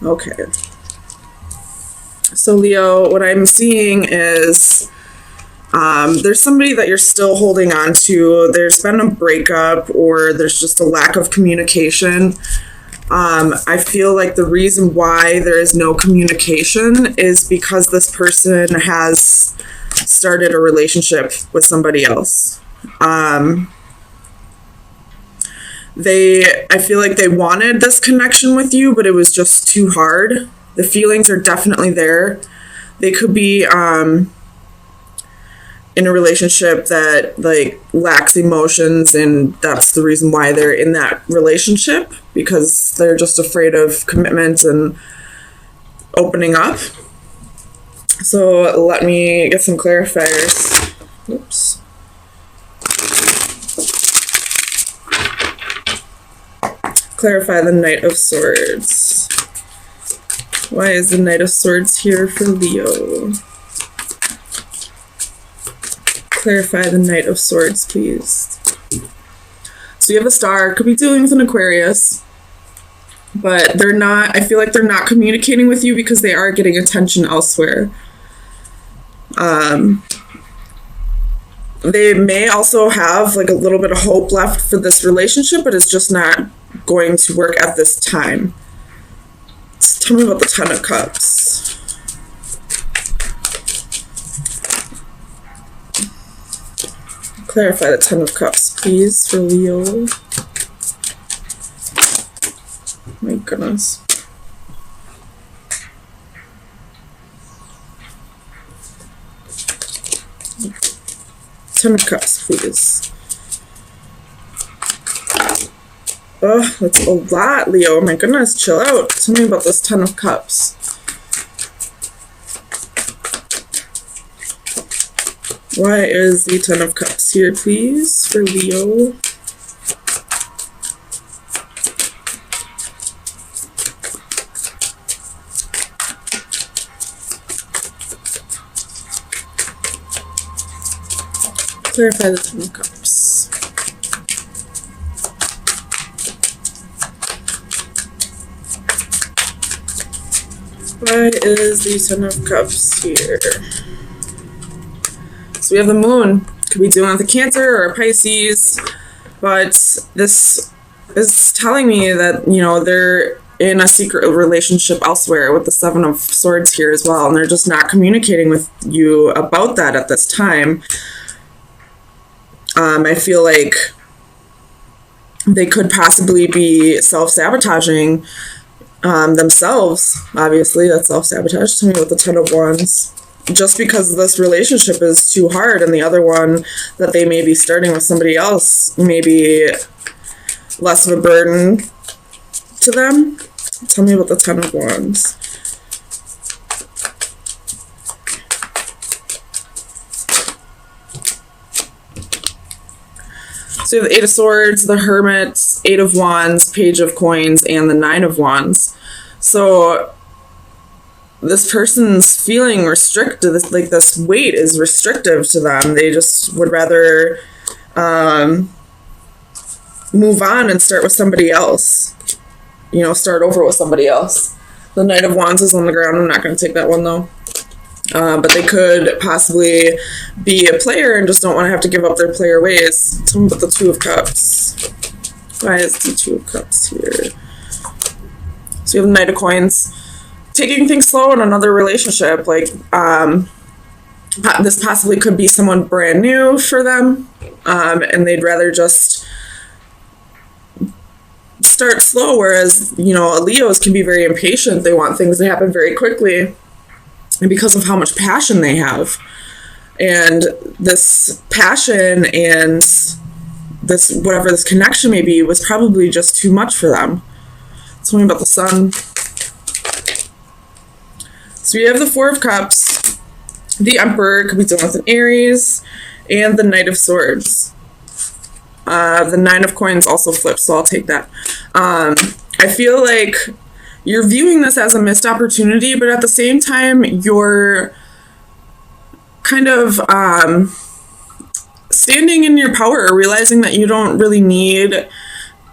Okay. So Leo, what I'm seeing is there's somebody that you're still holding on to. There's been a breakup, or there's just a lack of communication. I feel like the reason why there is no communication is because this person has started a relationship with somebody else. I feel like they wanted this connection with you, but it was just too hard. The feelings are definitely there. They could be in a relationship that like lacks emotions, and that's the reason why they're in that relationship, because they're just afraid of commitment and opening up. So let me get some clarifiers. Oops. Clarify the Knight of Swords. Why is the Knight of Swords here for Leo? Clarify the Knight of Swords, please. So you have a star. Could be dealing with an Aquarius, but they're not, I feel like they're not communicating with you because they are getting attention elsewhere. They may also have like a little bit of hope left for this relationship, but it's just not going to work at this time. Tell me about the Ten of Cups. Clarify the Ten of Cups, please, for Leo. My goodness. Ten of Cups, please. Oh, that's a lot, Leo. My goodness, chill out. Tell me about this Ten of Cups. Why is the Ten of Cups here, please, for Leo? Clarify the Ten of Cups. Why is the Ten of Cups here? So we have the Moon. Could be dealing with a Cancer or a Pisces, but this is telling me that, you know, they're in a secret relationship elsewhere with the Seven of Swords here as well, and they're just not communicating with you about that at this time. I feel like they could possibly be self-sabotaging themselves. Obviously, that's self-sabotage. Tell me about the Ten of Wands. Just because this relationship is too hard, and the other one that they may be starting with somebody else may be less of a burden to them. Tell me about the Ten of Wands. So you have the Eight of Swords, the Hermit, Eight of Wands, Page of Coins, and the Nine of Wands. So this person's feeling restricted, like this weight is restrictive to them. They just would rather move on and start with somebody else. You know, start over with somebody else. The Knight of Wands is on the ground. I'm not going to take that one, though. But they could possibly be a player and just don't want to have to give up their player ways. Tell me about the Two of Cups. Why is the Two of Cups here? So you have the Knight of Coins. Taking things slow in another relationship. Like, this possibly could be someone brand new for them. And they'd rather just start slow. Whereas, you know, Leos can be very impatient. They want things to happen very quickly. And because of how much passion they have. And this passion and this, whatever this connection may be, was probably just too much for them. Tell me about the Sun. So you have the Four of Cups, the Emperor, could be dealing with an Aries, and the Knight of Swords. The Nine of Coins also flips, so I'll take that. I feel like you're viewing this as a missed opportunity, but at the same time, you're kind of standing in your power, realizing that you don't really need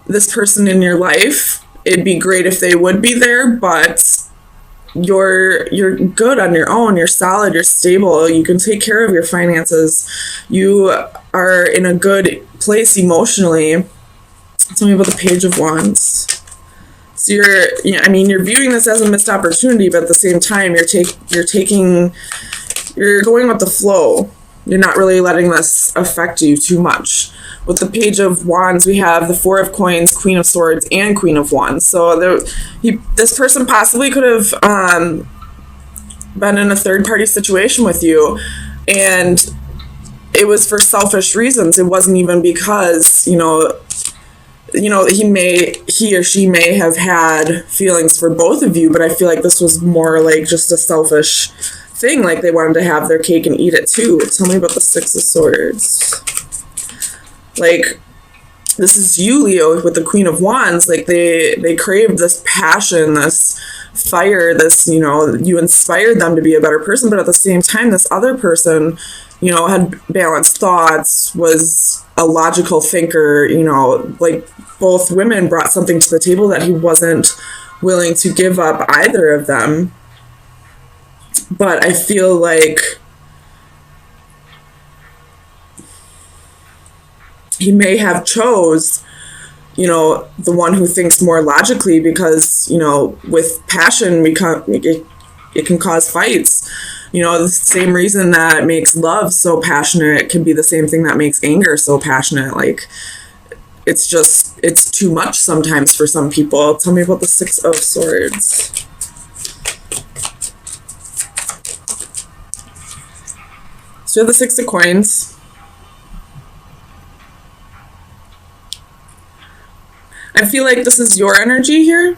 this person in your life. It'd be great if they would be there, but you're good on your own. You're solid. You're stable. You can take care of your finances. You are in a good place emotionally. Tell me about the Page of Wands. So you're viewing this as a missed opportunity, but at the same time, you're going with the flow. You're not really letting this affect you too much. With the Page of Wands, we have the Four of Coins, Queen of Swords, and Queen of Wands. So this person possibly could have been in a third-party situation with you, and it was for selfish reasons. It wasn't even because, he or she may have had feelings for both of you, but I feel like this was more like just a selfish thing, like they wanted to have their cake and eat it too. Tell me about the Six of Swords. Like, this is you, Leo, with the Queen of Wands. Like, they craved this passion, this fire, this, you inspired them to be a better person, but at the same time, this other person, had balanced thoughts, was a logical thinker, like both women brought something to the table that he wasn't willing to give up, either of them. But I feel like he may have chose, the one who thinks more logically, because, with passion, it can cause fights. The same reason that makes love so passionate can be the same thing that makes anger so passionate. Like, it's too much sometimes for some people. Tell me about the Six of Swords. So you have the Six of Coins. I feel like this is your energy here.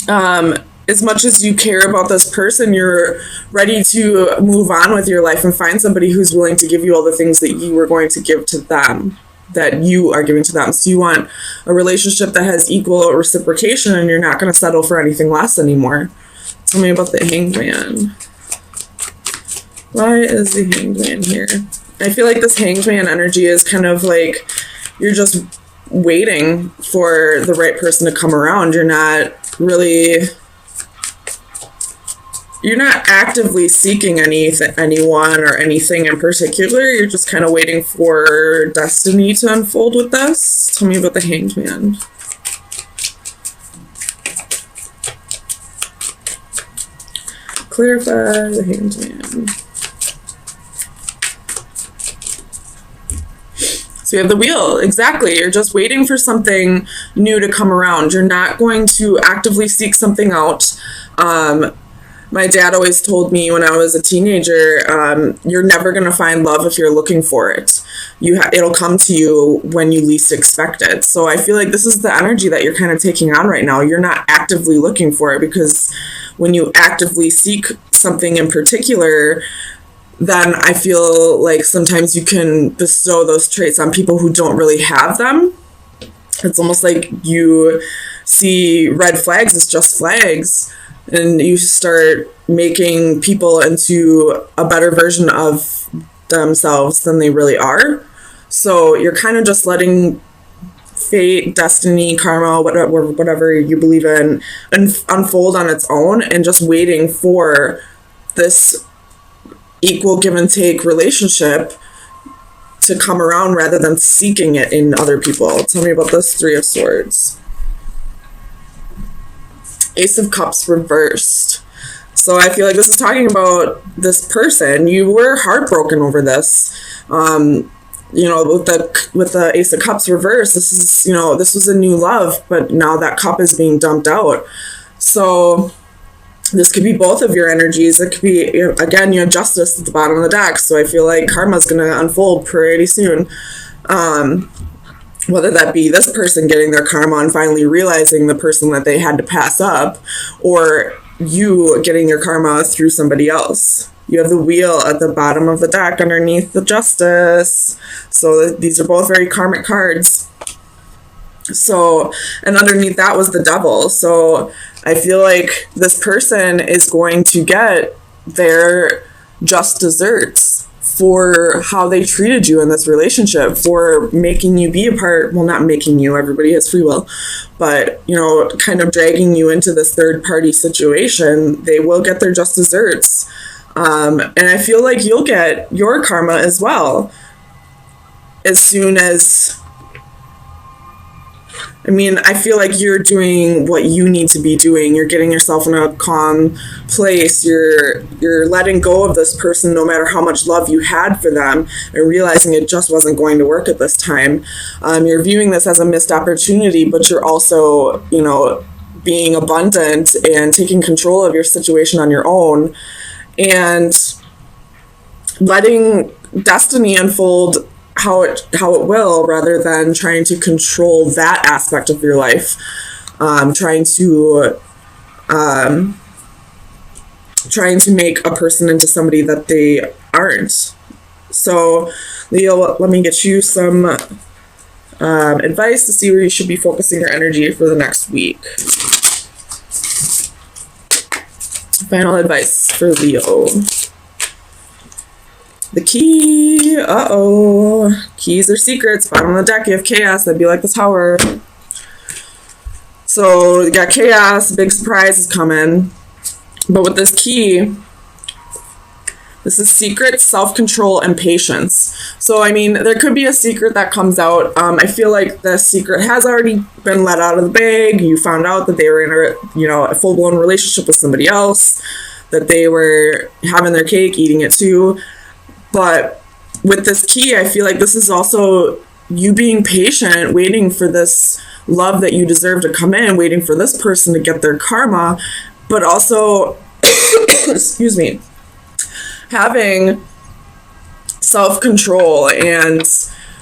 As much as you care about this person, you're ready to move on with your life and find somebody who's willing to give you all the things that you were going to give to them, that you are giving to them. So you want a relationship that has equal reciprocation, and you're not going to settle for anything less anymore. Tell me about the Hanged Man. Why is the Hanged Man here? I feel like this Hanged Man energy is kind of like you're just waiting for the right person to come around. You're not actively seeking anyone or anything in particular. You're just kind of waiting for destiny to unfold with this. Tell me about the Hanged Man. Clarify the Hanged Man. So you have the Wheel. Exactly. You're just waiting for something new to come around. You're not going to actively seek something out. My dad always told me when I was a teenager, you're never going to find love if you're looking for it. It'll come to you when you least expect it. So I feel like this is the energy that you're kind of taking on right now. You're not actively looking for it, because when you actively seek something in particular, then I feel like sometimes you can bestow those traits on people who don't really have them. It's almost like you see red flags as just flags, and you start making people into a better version of themselves than they really are. So you're kind of just letting fate, destiny, karma, whatever you believe in, unfold on its own, and just waiting for this equal give and take relationship to come around rather than seeking it in other people. Tell me about this Three of Swords. Ace of Cups reversed. So I feel like this is talking about this person. You were heartbroken over this. With the Ace of Cups reversed, this was a new love, but now that cup is being dumped out. So this could be both of your energies. It could be, again, you have Justice at the bottom of the deck, so I feel like karma's going to unfold pretty soon. Whether that be this person getting their karma and finally realizing the person that they had to pass up, or you getting your karma through somebody else. You have the Wheel at the bottom of the deck underneath the Justice. So these are both very karmic cards. So, and underneath that was the Devil. So I feel like this person is going to get their just desserts for how they treated you in this relationship, for making you be a part, well, not making you, everybody has free will, but, you know, kind of dragging you into this third party situation. They will get their just desserts. And I feel like you'll get your karma as well. As soon as, I mean, I feel like you're doing what you need to be doing. You're getting yourself in a calm place. You're letting go of this person no matter how much love you had for them, and realizing it just wasn't going to work at this time. You're viewing this as a missed opportunity, but you're also, you know, being abundant and taking control of your situation on your own and letting destiny unfold how it will, rather than trying to control that aspect of your life, trying to make a person into somebody that they aren't. So, Leo, let me get you some advice to see where you should be focusing your energy for the next week. Final advice for Leo. The key. Uh-oh. Keys are secrets. Bottom of the deck, you have chaos. That'd be like the Tower. So you got chaos. Big surprise is coming. But with this key, this is secret, self-control, and patience. So, I mean, there could be a secret that comes out. I feel like the secret has already been let out of the bag. You found out that they were in a full-blown relationship with somebody else, that they were having their cake, eating it too. But with this key, I feel like this is also you being patient, waiting for this love that you deserve to come in, waiting for this person to get their karma, but also, excuse me, having self-control and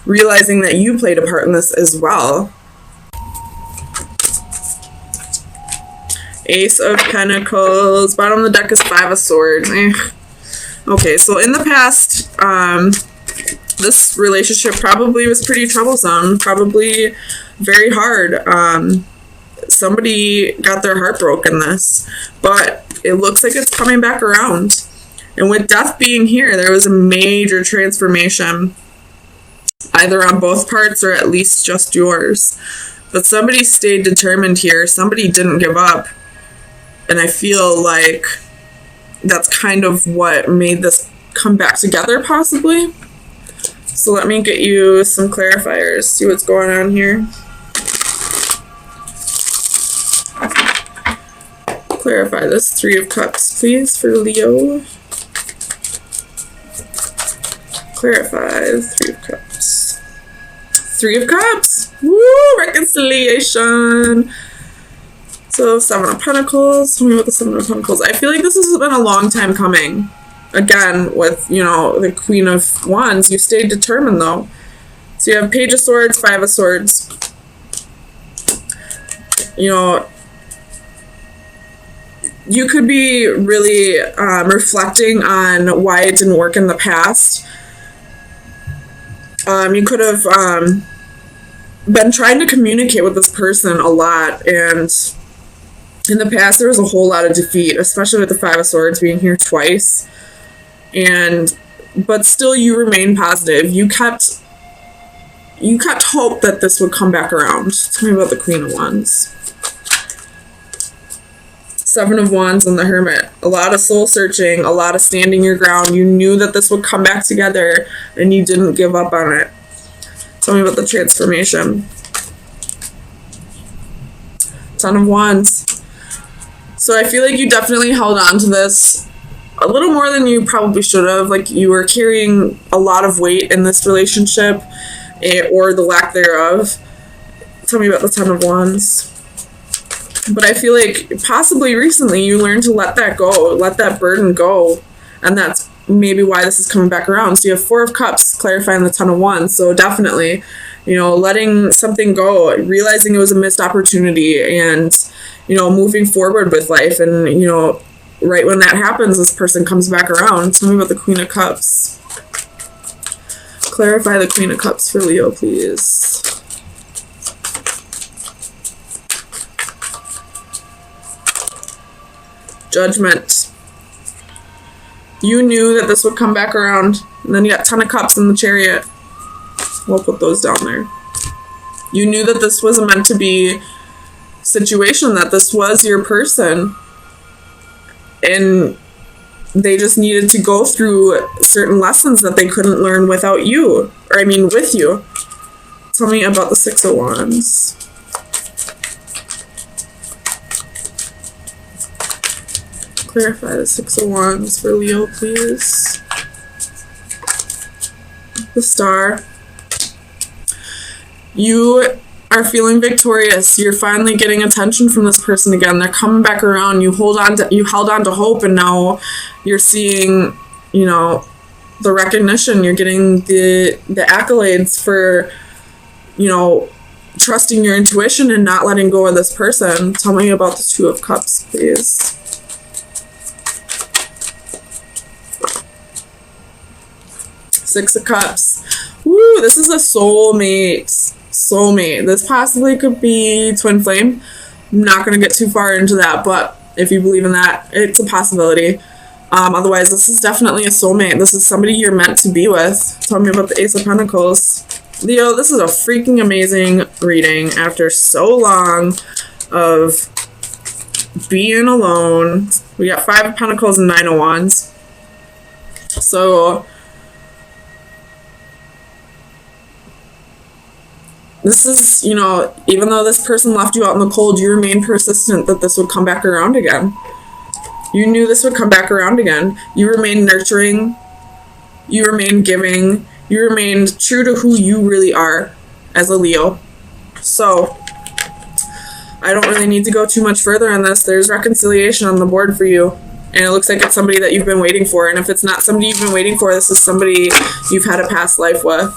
realizing that you played a part in this as well. Ace of Pentacles. Bottom of the deck is Five of Swords. Okay, so in the past, this relationship probably was pretty troublesome, probably very hard. Somebody got their heart broken in this, but it looks like it's coming back around. And with death being here, there was a major transformation, either on both parts or at least just yours. But somebody stayed determined here. Somebody didn't give up. And I feel like that's kind of what made this come back together, possibly. So let me get you some clarifiers, see what's going on here. Clarify this Three of Cups, please, for Leo. Clarify the Three of Cups. Three of Cups! Woo! Reconciliation! So, Seven of Pentacles. Tell me about the Seven of Pentacles. I feel like this has been a long time coming. Again, with, you know, the Queen of Wands, you stayed determined, though. So you have Page of Swords, Five of Swords. You know, you could be really reflecting on why it didn't work in the past. You could have been trying to communicate with this person a lot, and in the past there was a whole lot of defeat, especially with the Five of Swords being here twice. But still you remain positive. You kept hope that this would come back around. Tell me about the Queen of Wands. Seven of Wands and the Hermit. A lot of soul searching, a lot of standing your ground. You knew that this would come back together and you didn't give up on it. Tell me about the transformation. Ten of Wands. So I feel like you definitely held on to this a little more than you probably should have. Like, you were carrying a lot of weight in this relationship, or the lack thereof. Tell me about the Ten of Wands. But I feel like possibly recently you learned to let that go, let that burden go. And that's maybe why this is coming back around. So you have Four of Cups clarifying the Ten of Wands. So definitely, you know, letting something go, realizing it was a missed opportunity, and, you know, moving forward with life. And, you know, right when that happens, this person comes back around. Tell me about the Queen of Cups. Clarify the Queen of Cups for Leo, please. Judgment. You knew that this would come back around. And then you got Ten of Cups in the Chariot. We'll put those down there. You knew that this was a meant to be situation, that this was your person. And they just needed to go through certain lessons that they couldn't learn without you. Or I mean with you. Tell me about the Six of Wands. Clarify the Six of Wands for Leo, please. The Star. You are feeling victorious. You're finally getting attention from this person again. They're coming back around. You held on to hope, and now you're seeing, you know, the recognition. You're getting the accolades for, you know, trusting your intuition and not letting go of this person. Tell me about the Two of Cups, please. Six of Cups. Woo, this is a soulmate. Soulmate. This possibly could be twin flame. I'm not going to get too far into that, but if you believe in that, it's a possibility. Otherwise, this is definitely a soulmate. This is somebody you're meant to be with. Tell me about the Ace of Pentacles. Leo, this is a freaking amazing reading after so long of being alone. We got Five of Pentacles and Nine of Wands. So this is, you know, even though this person left you out in the cold, you remained persistent that this would come back around again. You knew this would come back around again. You remained nurturing. You remained giving. You remained true to who you really are as a Leo. So I don't really need to go too much further on this. There's reconciliation on the board for you. And it looks like it's somebody that you've been waiting for. And if it's not somebody you've been waiting for, this is somebody you've had a past life with.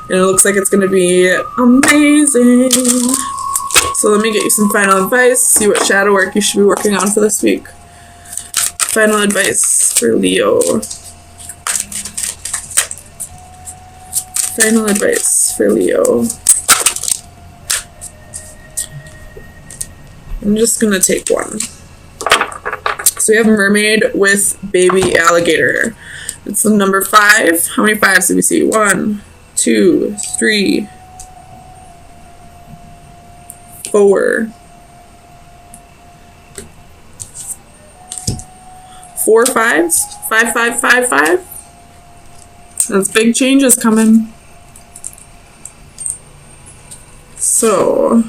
And it looks like it's going to be amazing. So let me get you some final advice. See what shadow work you should be working on for this week. Final advice for Leo. Final advice for Leo. I'm just going to take one. So we have mermaid with baby alligator. It's the number 5. How many 5s do we see? 1, 2, 3, 4, 4 5s. 5, 5, 5, 5. That's big changes coming. So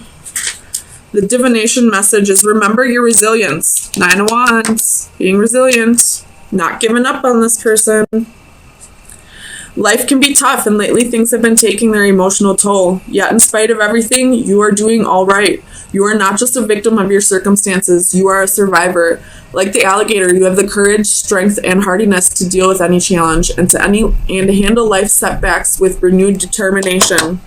the divination message is remember your resilience. 9 of Wands. Being resilient. Not giving up on this person. Life can be tough, and lately things have been taking their emotional toll. Yet in spite of everything, you are doing all right. You are not just a victim of your circumstances. You are a survivor. Like the alligator, you have the courage, strength, and hardiness to deal with any challenge and to handle life's setbacks with renewed determination.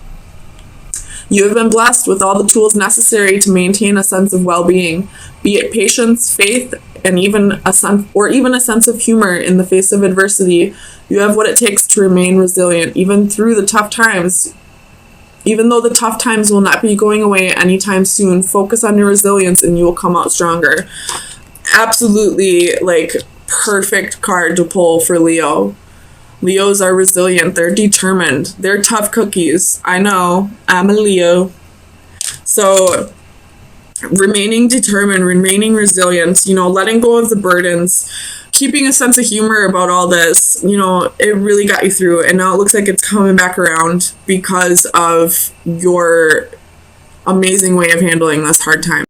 You have been blessed with all the tools necessary to maintain a sense of well-being, be it patience, faith, and even a sense of humor in the face of adversity. You have what it takes to remain resilient, even through the tough times. Even though the tough times will not be going away anytime soon, focus on your resilience and you will come out stronger. Absolutely, like, perfect card to pull for Leo. Leos are resilient. They're determined. They're tough cookies. I know. I'm a Leo. So remaining determined, remaining resilient, you know, letting go of the burdens, keeping a sense of humor about all this, you know, it really got you through. And now it looks like it's coming back around because of your amazing way of handling this hard time.